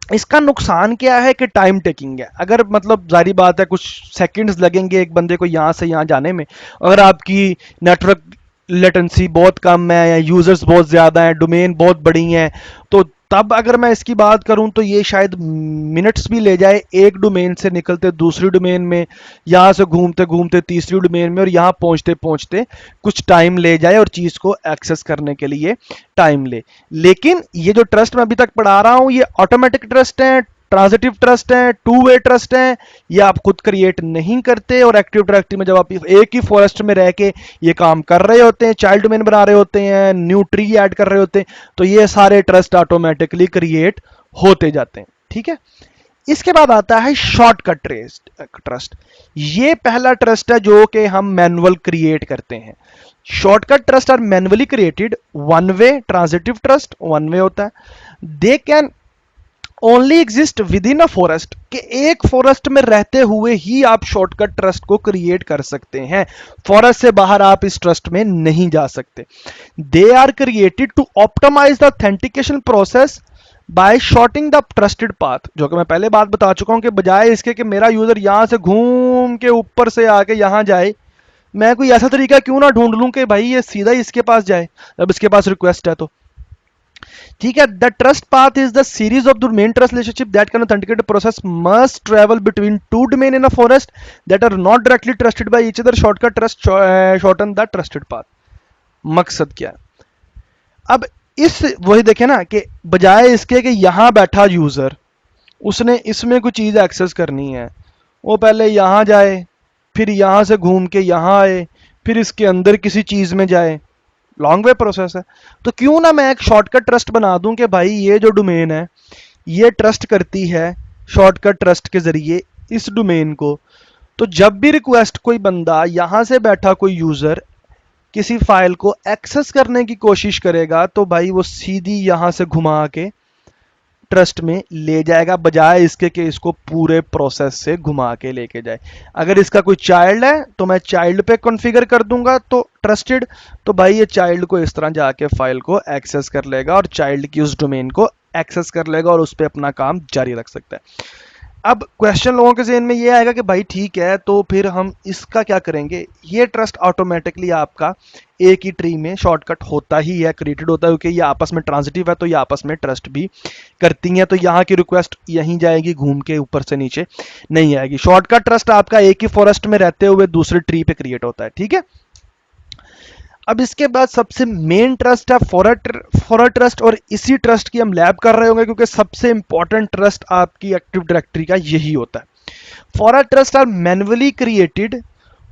इसका नुकसान क्या है कि टाइम टेकिंग है। अगर मतलब जारी बात है कुछ सेकंड्स लगेंगे एक बंदे को यहाँ से यहाँ जाने में, अगर आपकी नेटवर्क लेटेंसी बहुत कम है या यूजर्स बहुत ज़्यादा हैं, डोमेन बहुत बड़ी हैं, तो तब अगर मैं इसकी बात करूं तो ये शायद मिनट्स भी ले जाए एक डोमेन से निकलते दूसरी डोमेन में, यहाँ से घूमते घूमते तीसरी डोमेन में, और यहाँ पहुँचते पहुँचते कुछ टाइम ले जाए और चीज़ को एक्सेस करने के लिए टाइम ले। लेकिन ये जो ट्रस्ट मैं अभी तक पढ़ा रहा हूँ ये ऑटोमेटिक ट्रस्ट है, ट्रांजिटिव ट्रस्ट है, टू वे ट्रस्ट है, ये आप खुद क्रिएट नहीं करते। और एक्टिव डायरेक्टरी में जब आप एक ही फॉरेस्ट में रह के ये काम कर रहे होते हैं, चाइल्ड डोमेन बना रहे होते हैं, न्यू ट्री ऐड कर रहे होते हैं, तो ये सारे ट्रस्ट ऑटोमेटिकली क्रिएट होते जाते हैं। ठीक है, इसके बाद आता है शॉर्टकट ट्रस्ट। ये पहला ट्रस्ट है जो कि हम मैनुअल क्रिएट करते हैं। Shortcut trust are manually created. One way transitive trust one way होता है। They can only exist within a forest, कि एक फॉरेस्ट में रहते हुए ही आप शॉर्टकट ट्रस्ट को क्रिएट कर सकते हैं, फॉरेस्ट से बाहर आप इस ट्रस्ट में नहीं जा सकते। They are created to optimize the authentication process by shorting the trusted path, जो कि मैं पहले बात बता चुका हूं कि बजाय इसके कि मेरा यूजर यहां से घूम के ऊपर से आके यहां जाए, मैं कोई ऐसा तरीका क्यों ना ढूंढ लूं कि भाई ये सीधा ही इसके पास जाए जब इसके पास रिक्वेस्ट है। तो ठीक है, the trust path is the series of the main trust relationship that can authenticate process must travel between two domain in a forest that are not directly trusted by each other. Shortcut trust shorten the trusted path. मकसद क्या है? अब इस वही देखें ना कि बजाय इसके कि यहां बैठा यूजर उसने इसमें कोई चीज एक्सेस करनी है, वो पहले यहां जाए, फिर यहां से घूम के यहां आए, फिर इसके अंदर किसी चीज में जाए, लॉन्ग वे प्रोसेस है। तो क्यों ना मैं एक शॉर्टकट ट्रस्ट बना दूं कि भाई ये जो डोमेन है ये ट्रस्ट करती है शॉर्टकट ट्रस्ट के जरिए इस डोमेन को। तो जब भी रिक्वेस्ट कोई बंदा यहां से बैठा कोई यूजर किसी फाइल को एक्सेस करने की कोशिश करेगा तो भाई वो सीधी यहां से घुमा के ट्रस्ट में ले जाएगा, बजाय इसके कि इसको पूरे प्रोसेस से घुमा के लेके जाए। अगर इसका कोई चाइल्ड है तो मैं चाइल्ड पे कॉन्फ़िगर कर दूंगा तो ट्रस्टेड, तो भाई ये चाइल्ड को इस तरह जाके फाइल को एक्सेस कर लेगा और चाइल्ड की उस डोमेन को एक्सेस कर लेगा और उस पर अपना काम जारी रख सकता है। अब क्वेश्चन लोगों के ज़हन में ये आएगा कि भाई ठीक है, तो फिर हम इसका क्या करेंगे। ये ट्रस्ट ऑटोमेटिकली आपका एक ही ट्री में शॉर्टकट होता ही है, क्रिएटेड होता है, क्योंकि ये आपस में ट्रांजिटिव है तो ये आपस में ट्रस्ट भी करती हैं। तो यहाँ की रिक्वेस्ट यहीं जाएगी, घूम के ऊपर से नीचे नहीं आएगी। शॉर्टकट ट्रस्ट आपका एक ही फॉरेस्ट में रहते हुए दूसरे ट्री पे क्रिएट होता है, ठीक है। अब इसके बाद सबसे मेन ट्रस्ट है फॉरवर्ड ट्रस्ट, और इसी ट्रस्ट की हम लैब कर रहे होंगे क्योंकि सबसे इंपॉर्टेंट ट्रस्ट आपकी एक्टिव डायरेक्टरी का यही होता है। Forward trust are manually created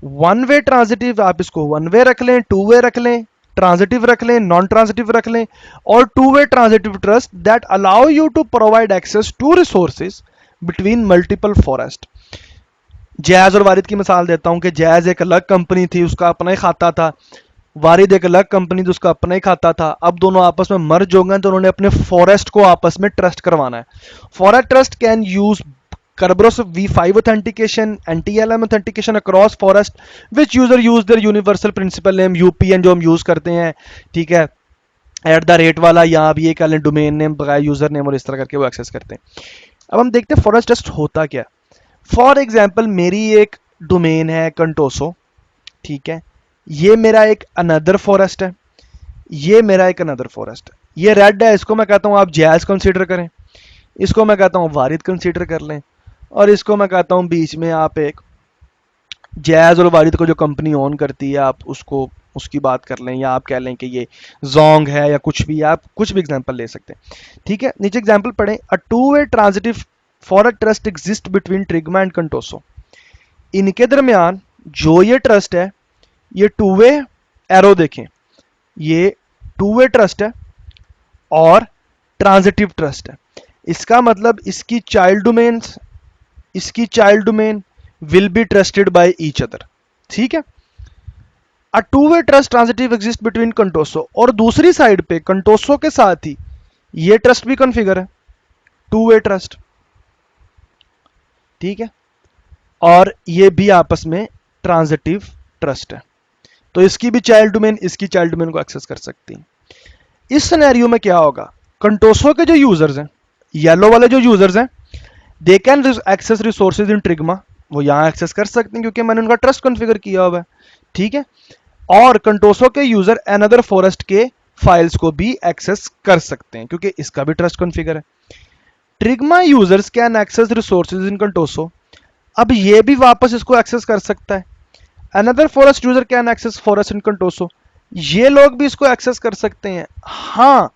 one way transitive, आप इसको वन वे रख लें, टू वे रख लें, ट्रांजिटिव रख लें, नॉन ट्रांजिटिव रख लें, और two way transitive trust that allow you to provide access to resources between multiple forest. Jazz और वारिद की मिसाल देता हूं कि जैज एक अलग कंपनी थी, उसका अपना ही खाता था, वारिद एक अलग कंपनी थी, उसका अपना ही खाता था। अब दोनों आपस में मर्ज हो गए तो उन्होंने अपने फॉरेस्ट को आपस में ट्रस्ट करवाना है। Forward trust can use Kerberos V5 authentication, anti-LM authentication across forest, which user use their universal principal name UPN जो हम यूज करते हैं, ठीक है, @ वाला, या आप ये कह लें डोमेन नेम बगैर यूजर नेम, और इस तरह करके वो एक्सेस करते हैं। अब हम देखते हैं फॉरेस्ट ट्रस्ट होता क्या। फॉर एग्जाम्पल मेरी एक डोमेन है कंटोसो, ठीक है, ये मेरा एक अनदर फॉरेस्ट है, ये मेरा एक अनदर फॉरेस्ट है। ये रेड है, इसको मैं कहता हूँ आप जैज कंसीडर करें, इसको मैं कहता हूँ वारिद कंसीडर कर लें, और इसको मैं कहता हूँ बीच में आप एक जैज और वारिद को जो कंपनी ऑन करती है आप उसको उसकी बात कर लें, या आप कह लें कि ये जोंग है, या कुछ भी, आप कुछ भी एग्जांपल ले सकते हैं, ठीक है। नीचे एग्जांपल पढ़ें। A two way transitive forward trust exist between Trigma and Contoso. इनके दरमियान जो ये ट्रस्ट है, ये टू वे एरो देखें, ये टू वे ट्रस्ट है और ट्रांजिटिव ट्रस्ट है। इसका मतलब इसकी चाइल्ड डोमेन्स, इसकी child domain will be trusted by each other, ठीक है। A two way trust transitive exist between Contoso, और दूसरी साइड पे कंटोसो के साथ ही ये ट्रस्ट भी कॉन्फ़िगर है, टू वे ट्रस्ट, ठीक है, और ये भी आपस में ट्रांजिटिव ट्रस्ट है। तो इसकी भी चाइल्ड डोमेन इसकी चाइल्ड डोमेन को एक्सेस कर सकती है। इस सिनेरियो में क्या होगा, कंटोसो के जो यूजर्स हैं, येलो वाले जो यूजर्स हैं, they can access resources in Trigma, वो यहाँ एक्सेस कर सकते हैं क्योंकि मैंने उनका ट्रस्ट कॉन्फ़िगर किया हुआ है, ठीक है। और कंटोसो के यूजर अनदर फॉरेस्ट के फाइल्स को भी एक्सेस कर सकते हैं क्योंकि इसका भी ट्रस्ट कॉन्फ़िगर है। Trigma users can access resources in Contoso, अब ये भी वापस इसको एक्सेस कर सकता है। Another forest user can access forest in Contoso, ये लोग भी इसको एक्सेस कर सकते हैं। हाँ,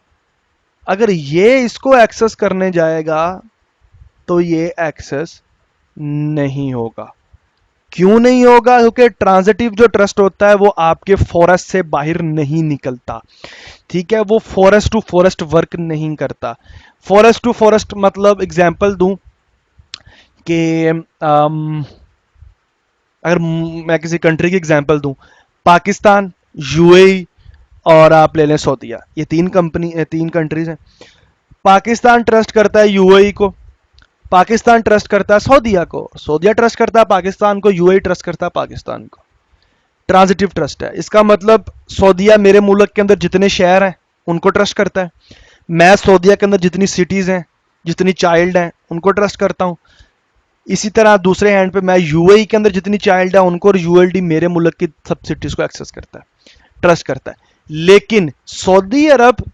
अगर ये इसको एक्सेस करने जाएगा तो ये एक्सेस नहीं होगा। क्यों नहीं होगा? क्योंकि ट्रांजिटिव जो ट्रस्ट होता है वो आपके फॉरेस्ट से बाहर नहीं निकलता, ठीक है, वो फॉरेस्ट टू फॉरेस्ट वर्क नहीं करता। फॉरेस्ट टू फॉरेस्ट मतलब एग्जांपल दूं कि अगर मैं किसी कंट्री की एग्जांपल दूं, पाकिस्तान, यूएई और आप ले लें सऊदीया, ये तीन कंट्रीज हैं। पाकिस्तान ट्रस्ट करता है यूएई को, पाकिस्तान ट्रस्ट करता है सऊदीया को, सऊदीया ट्रस्ट करता है पाकिस्तान को, यूएई ट्रस्ट करता है पाकिस्तान को। ट्रांजिटिव ट्रस्ट है, इसका मतलब सऊदीया मेरे मुल्क के अंदर जितने शहर हैं उनको ट्रस्ट करता है, मैं सऊदीया के अंदर जितनी सिटीज़ हैं, जितनी चाइल्ड हैं उनको ट्रस्ट करता हूँ। इसी तरह दूसरे हैंड पे मैं यूएई के अंदर जितनी चाइल्ड है उनको, और यूएलडी मेरे मुल्क की सब सिटीज़ को एक्सेस करता है, ट्रस्ट करता है। लेकिन सऊदी अरब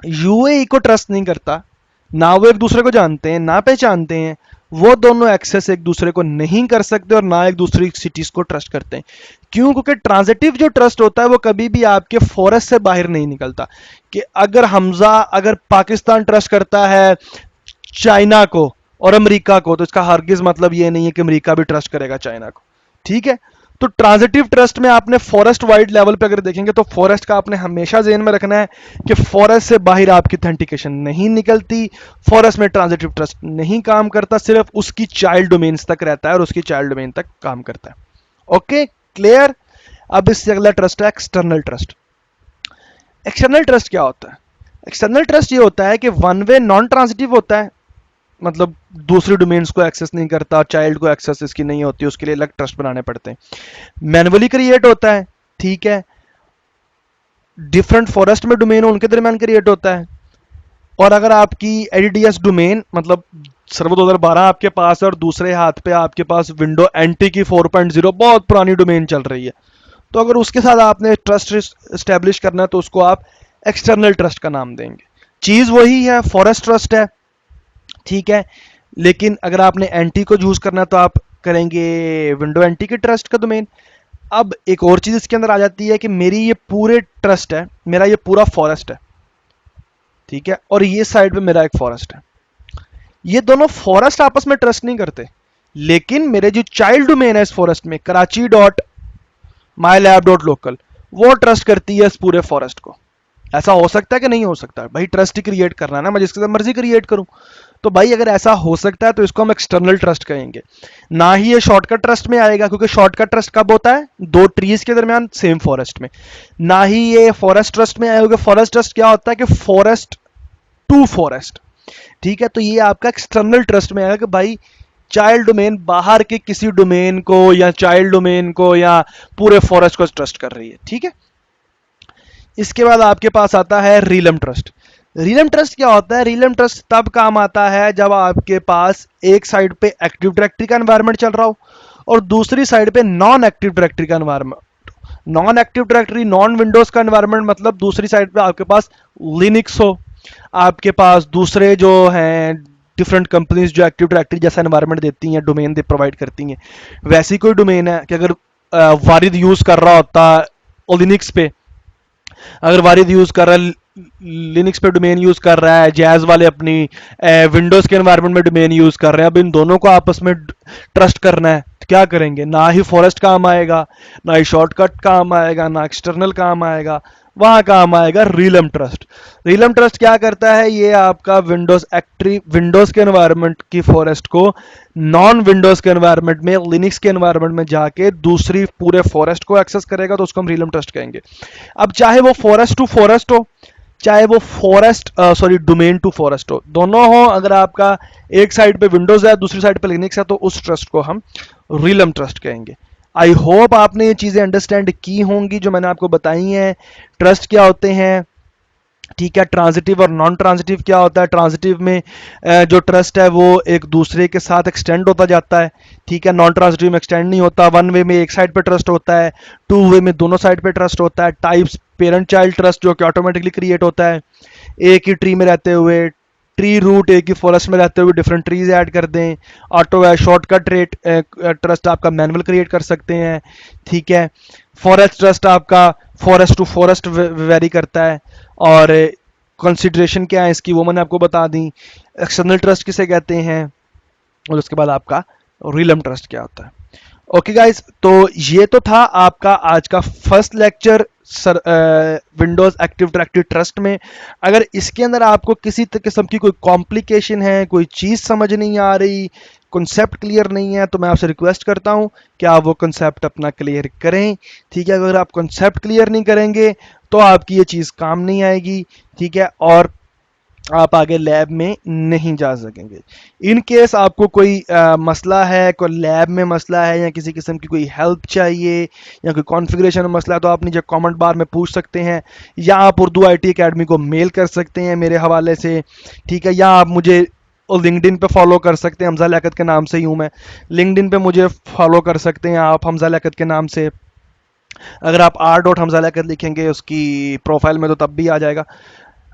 यूएई को ट्रस्ट नहीं करता, ना वो एक दूसरे को जानते हैं ना पहचानते हैं, वो दोनों एक्सेस एक दूसरे को नहीं कर सकते और ना एक दूसरी सिटीज को ट्रस्ट करते हैं। क्यों? क्योंकि ट्रांजिटिव जो ट्रस्ट होता है वो कभी भी आपके फॉरेस्ट से बाहर नहीं निकलता। कि अगर पाकिस्तान ट्रस्ट करता है चाइना को और अमेरिका को, तो इसका हरगिज मतलब ये नहीं है कि अमेरिका भी ट्रस्ट करेगा चाइना को, ठीक है। तो ट्रांजिटिव ट्रस्ट में आपने फॉरेस्ट वाइड लेवल पे अगर देखेंगे तो फॉरेस्ट का आपने हमेशा ज़हन में रखना है कि फॉरेस्ट से बाहर आपकी ऑथेंटिकेशन नहीं निकलती, फॉरेस्ट में ट्रांजिटिव ट्रस्ट नहीं काम करता, सिर्फ उसकी चाइल्ड डोमेन्स तक रहता है और उसकी चाइल्ड डोमेन तक काम करता है। Okay, clear. अब इससे अगला ट्रस्ट है एक्सटर्नल ट्रस्ट। एक्सटर्नल ट्रस्ट क्या होता है? एक्सटर्नल ट्रस्ट ये होता है कि वन वे नॉन ट्रांजिटिव होता है, मतलब दूसरी डोमेन्स को एक्सेस नहीं करता, चाइल्ड को एक्सेस इसकी नहीं होती, उसके लिए अलग ट्रस्ट बनाने पड़ते हैं। मैनुअली क्रिएट होता है, ठीक है, डिफरेंट फॉरेस्ट में डोमेन उनके दरमियान क्रिएट होता है। और अगर आपकी एडीडीएस डोमेन मतलब सर्वर 2012 आपके पास है और दूसरे हाथ पे आपके पास विंडो एनटी की 4.0 बहुत पुरानी डोमेन चल रही है, तो अगर उसके साथ आपने ट्रस्ट इस्टेब्लिश करना है तो उसको आप एक्सटर्नल ट्रस्ट का नाम देंगे। चीज़ वही है, फॉरेस्ट ट्रस्ट है, ठीक है, लेकिन अगर आपने एंटी को यूज करना है तो आप करेंगे विंडो एंटी के ट्रस्ट का डोमेन। अब एक और चीज इसके अंदर आ जाती है कि मेरी ये पूरे ट्रस्ट है, मेरा ये पूरा फॉरेस्ट है, ठीक है, और ये साइड पे मेरा एक फॉरेस्ट है। ये दोनों फॉरेस्ट आपस में ट्रस्ट नहीं करते, लेकिन मेरे जो चाइल्ड डोमेन है इस फॉरेस्ट में, कराची डॉट माई लैब डॉट लोकल, वो ट्रस्ट करती है इस पूरे फॉरेस्ट को। ऐसा हो सकता है कि नहीं हो सकता? भाई ट्रस्ट ही क्रिएट करना है ना, मैं जिसके साथ मर्जी क्रिएट करूं। तो भाई अगर ऐसा हो सकता है तो इसको हम एक्सटर्नल ट्रस्ट कहेंगे, ना ही ये शॉर्टकट ट्रस्ट में आएगा, क्योंकि शॉर्टकट ट्रस्ट कब होता है? दो ट्रीज के दरमियान सेम फॉरेस्ट में। ना ही ये फॉरेस्ट ट्रस्ट में आएगा। फॉरेस्ट ट्रस्ट क्या होता है कि फॉरेस्ट टू फॉरेस्ट, ठीक है। तो ये आपका एक्सटर्नल ट्रस्ट में आएगा कि भाई चाइल्ड डोमेन बाहर के किसी डोमेन को या चाइल्ड डोमेन को या पूरे फॉरेस्ट को ट्रस्ट कर रही है, ठीक है। इसके बाद आपके पास आता है रीलम ट्रस्ट। रीलम ट्रस्ट क्या होता है? रीलम ट्रस्ट तब काम आता है जब आपके पास एक साइड पे एक्टिव डायरेक्टरी का एनवायरनमेंट चल रहा हो और दूसरी साइड पे नॉन एक्टिव डायरेक्टरी का environment. Non active directory, non Windows का एनवायरनमेंट मतलब दूसरी साइड पे आपके पास लिनक्स हो, आपके पास दूसरे जो हैं डिफरेंट कंपनीज जो एक्टिव डायरेक्टरी जैसा एनवायरनमेंट देती हैं, डोमेन दे प्रोवाइड करती हैं, वैसी कोई डोमेन है कि अगर वारिद यूज कर रहा होता लिनक्स पे, अगर वारिद यूज कर रहा है लिनक्स पे डोमेन यूज कर रहा है, जैज वाले अपनी विंडोज के एनवायरनमेंट में डोमेन यूज कर रहे हैं, अब इन दोनों को आपस में ट्रस्ट करना है तो क्या करेंगे? ना ही फॉरेस्ट काम आएगा, ना ही शॉर्टकट काम आएगा, ना एक्सटर्नल काम आएगा, वहां काम आएगा रीलम ट्रस्ट। रीलम ट्रस्ट क्या करता है? ये आपका विंडोज के एनवायरनमेंट की फॉरेस्ट को नॉन विंडोज के एनवायरनमेंट में, लिनक्स के एनवायरनमेंट में जाके दूसरी पूरे फॉरेस्ट को एक्सेस करेगा, तो उसको हम रीलम ट्रस्ट कहेंगे। अब चाहे वो फॉरेस्ट टू फॉरेस्ट हो, चाहे वो डोमेन टू फॉरेस्ट हो, दोनों हो, अगर आपका एक साइड पे विंडोज है दूसरी साइड पे लिनक्स है, तो उस ट्रस्ट को हम रीलम ट्रस्ट कहेंगे। आई होप आपने ये चीजें अंडरस्टैंड की होंगी जो मैंने आपको बताई हैं। ट्रस्ट क्या होते हैं, ठीक है, ट्रांजिटिव और नॉन ट्रांजिटिव क्या होता है। ट्रांजिटिव में जो ट्रस्ट है वो एक दूसरे के साथ एक्सटेंड होता जाता है, ठीक है। नॉन ट्रांजिटिव में एक्सटेंड नहीं होता, वन वे में एक साइड पे ट्रस्ट होता है, टू वे में दोनों साइड पे ट्रस्ट होता है। टाइप्स पेरेंट चाइल्ड ट्रस्ट जो कि ऑटोमेटिकली क्रिएट होता है, एक ही ट्री में रहते हुए, ट्री रूट एक ही फॉरेस्ट में रहते हुए डिफरेंट ट्रीज ऐड कर दें। ऑटो है, शॉर्टकट रेट ट्रस्ट आपका मैनुअल क्रिएट कर सकते हैं, ठीक है। फॉरेस्ट ट्रस्ट आपका फॉरेस्ट टू फॉरेस्ट वेरी करता है। और कंसिडरेशन क्या है इसकी वो मैंने आपको बता दी। एक्सटर्नल ट्रस्ट किसे कहते हैं, और उसके बाद आपका रीलम ट्रस्ट क्या होता है। ओके गाइस, तो ये तो था आपका आज का first lecture Windows active directory trust में। अगर इसके अंदर आपको किसी किस्म की कोई कॉम्प्लिकेशन है, कोई चीज़ समझ नहीं आ रही, कॉन्सेप्ट क्लियर नहीं है, तो मैं आपसे रिक्वेस्ट करता हूं कि आप वो कॉन्सेप्ट अपना क्लियर करें, ठीक है। अगर आप कॉन्सेप्ट क्लियर नहीं करेंगे तो आपकी ये चीज़ काम नहीं आएगी, ठीक है, और आप आगे लैब में नहीं जा सकेंगे। इन केस आपको कोई मसला है, कोई लैब में मसला है या किसी किस्म की कोई हेल्प चाहिए या कोई कॉन्फ़िगरेशन में मसला है, तो आप नीचे कमेंट बार में पूछ सकते हैं, या आप उर्दू IT अकेडमी को मेल कर सकते हैं मेरे हवाले से, ठीक है, या आप मुझे लिंक्डइन पे फॉलो कर सकते हैं, हमजा लियाकत के नाम से ही हूँ मैं। लिंक्डइन पे मुझे फॉलो कर सकते हैं आप हमजा लियाकत के नाम से। अगर आप r.हमजा लियाकत लिखेंगे उसकी प्रोफाइल में तो तब भी आ जाएगा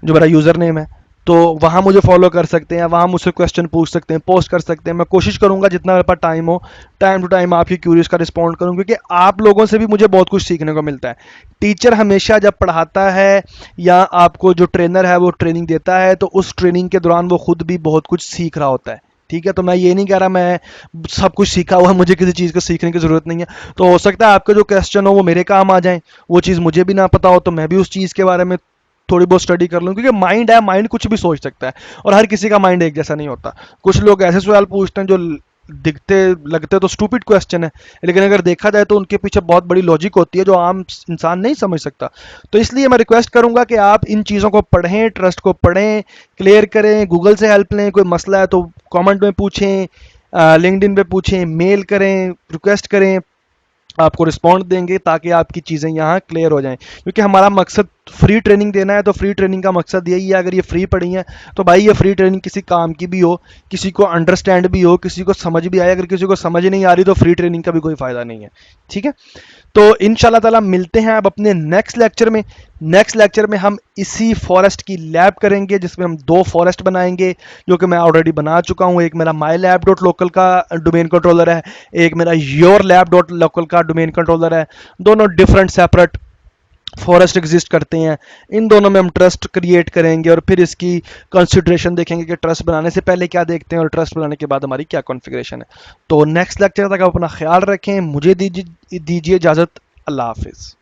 जो मेरा यूज़र नेम है, तो वहाँ मुझे फॉलो कर सकते हैं, वहाँ मुझसे क्वेश्चन पूछ सकते हैं, पोस्ट कर सकते हैं। मैं कोशिश करूँगा जितना मेरे पास टाइम हो, टाइम टू टाइम आपकी क्यूरीज का रिस्पॉन्ड करूँ, क्योंकि आप लोगों से भी मुझे बहुत कुछ सीखने को मिलता है। टीचर हमेशा जब पढ़ाता है या आपको जो ट्रेनर है वो ट्रेनिंग देता है, तो उस ट्रेनिंग के दौरान वो खुद भी बहुत कुछ सीख रहा होता है, ठीक है, तो मैं ये नहीं कह रहा मैं सब कुछ सीखा हुआ है, मुझे किसी चीज़ को सीखने की ज़रूरत नहीं है। तो हो सकता है आपके जो क्वेश्चन हो वो मेरे काम आ जाएं, वो चीज़ मुझे भी ना पता हो, तो मैं भी उस चीज़ के बारे में थोड़ी बहुत स्टडी कर लूँ, क्योंकि माइंड है, माइंड कुछ भी सोच सकता है और हर किसी का माइंड एक जैसा नहीं होता। कुछ लोग ऐसे सवाल पूछते हैं जो दिखते लगते तो स्टूपिड क्वेश्चन है, लेकिन अगर देखा जाए तो उनके पीछे बहुत बड़ी लॉजिक होती है जो आम इंसान नहीं समझ सकता। तो इसलिए मैं रिक्वेस्ट करूंगा कि आप इन चीज़ों को पढ़ें, ट्रस्ट को पढ़ें, क्लियर करें, गूगल से हेल्प लें, कोई मसला है तो कमेंट में पूछें, लिंक्डइन पे पूछें, मेल करें, रिक्वेस्ट करें, आपको रिस्पॉन्ड देंगे ताकि आपकी चीज़ें यहाँ क्लियर हो जाएं। क्योंकि हमारा मकसद फ्री ट्रेनिंग देना है, तो फ्री ट्रेनिंग का मकसद यही है। अगर ये फ्री पड़ी है तो भाई ये फ्री ट्रेनिंग किसी काम की भी हो, किसी को अंडरस्टैंड भी हो, किसी को समझ भी आए। अगर किसी को समझ नहीं आ रही तो फ्री ट्रेनिंग का भी कोई फ़ायदा नहीं है। ठीक है, तो इंशाल्लाह ताला मिलते हैं अब अपने नेक्स्ट लेक्चर में। नेक्स्ट लेक्चर में हम इसी फॉरेस्ट की लैब करेंगे, जिसमें हम 2 फॉरेस्ट बनाएंगे, जो कि मैं ऑलरेडी बना चुका हूँ। एक मेरा माई लैब डॉट लोकल का डोमेन कंट्रोलर है, एक मेरा योर लैब डॉट लोकल का डोमेन कंट्रोलर है। दोनों डिफरेंट सेपरेट फॉरेस्ट एग्जिस्ट करते हैं। इन दोनों में हम ट्रस्ट क्रिएट करेंगे और फिर इसकी कंसिडरेशन देखेंगे कि ट्रस्ट बनाने से पहले क्या देखते हैं और ट्रस्ट बनाने के बाद हमारी क्या कॉन्फ़िगरेशन है। तो नेक्स्ट लेक्चर तक आप अपना ख्याल रखें, मुझे दीजिए इजाज़त। अल्लाह हाफिज़।